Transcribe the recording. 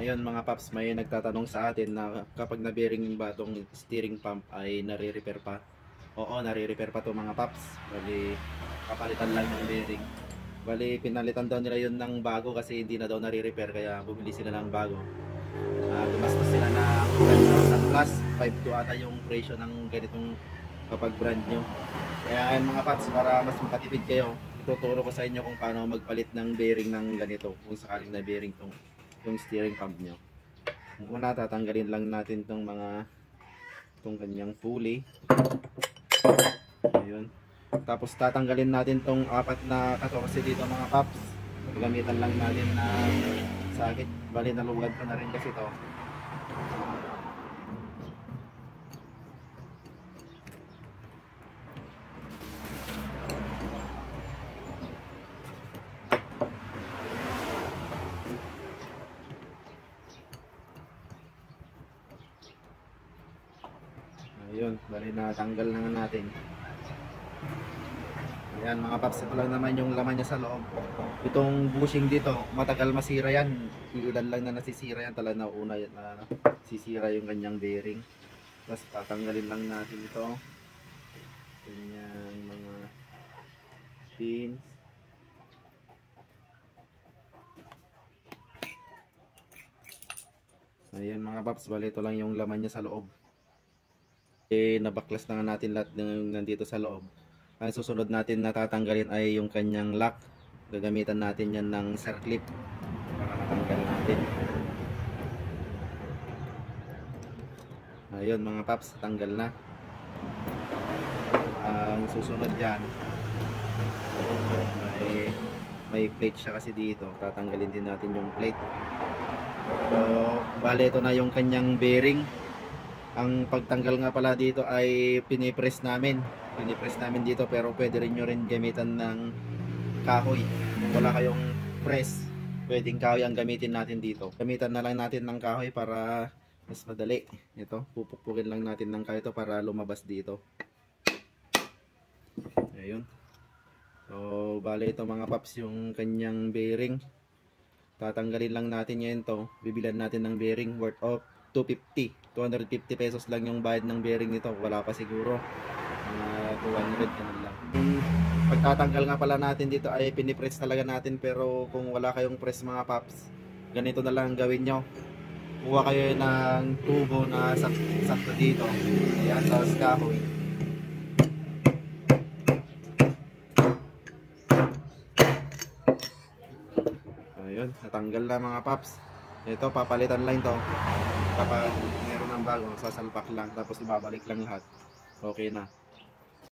Ngayon mga paps, may nagtatanong sa atin na kapag na-bearing ba itong steering pump ay nare-repair pa? Oo, nare-repair pa to mga paps. Bali, kapalitan lang ng bearing. Bali, pinalitan daw nila yun ng bago kasi hindi na daw nare-repair kaya bumili sila ng bago. Gumastos sila ng 5,000 plus, 5 to ata yung presyo ng ganitong kapag brand nyo. Kaya mga paps, para mas makatipid kayo, ituturo ko sa inyo kung paano magpalit ng bearing ng ganito kung sakaling na bearing yung steering pump nyo. Una, tatanggalin lang natin itong kanyang pulley. Ayun. Tapos tatanggalin natin itong 4 na 14 dito mga paps. Gamitan lang natin na sakit. Bali, nalugad ko na rin kasi ito. Ayun, bali natanggal na nga natin. Ayan mga paps, ito lang naman yung laman niya sa loob. Itong bushing dito, matagal masira yan. Ilan lang na nasisira yan, talaga na una na sisira yung kanyang bearing. Tapos tatanggalin lang natin ito. Kanyang mga pins. Ayan mga paps, bali ito lang yung laman niya sa loob. Nabaklas na nga natin lahat ng nandito sa loob. Ang susunod natin na tatanggalin ay yung kanyang lock. Gagamitan natin yan ng circlip para matanggal natin. Ayun mga paps, tanggal na. Ang susunod yan, may plate siya kasi dito. Tatanggalin din natin yung plate. So, bale ito na yung kanyang bearing. Ang pagtanggal nga pala dito ay pinipress namin dito, pero pwede rin nyo rin gamitan ng kahoy. Kung wala kayong press, pwedeng kahoy ang gamitin natin dito. Gamitan na lang natin ng kahoy para mas madali. Ito, pupukpukin lang natin ng kahoy ito para lumabas dito. Ayun. So bale ito mga paps yung kanyang bearing. Tatanggalin lang natin ngayon to. Bibilan natin ng bearing worth of 250 pesos lang yung bayad ng bearing nito. Wala pa siguro 200 ganun lang. Pagtatanggal nga pala natin dito ay pinipress talaga natin, pero kung wala kayong press mga paps, ganito na lang gawin nyo. Kuha kayo ng tubo na sakto dito. Ayan, tapos kahoy. Ayun, natanggal na mga paps. Ito, papalitan lang ito. Kapag meron ng bago, sasalpak lang, tapos ibabalik lang lahat. Okay na.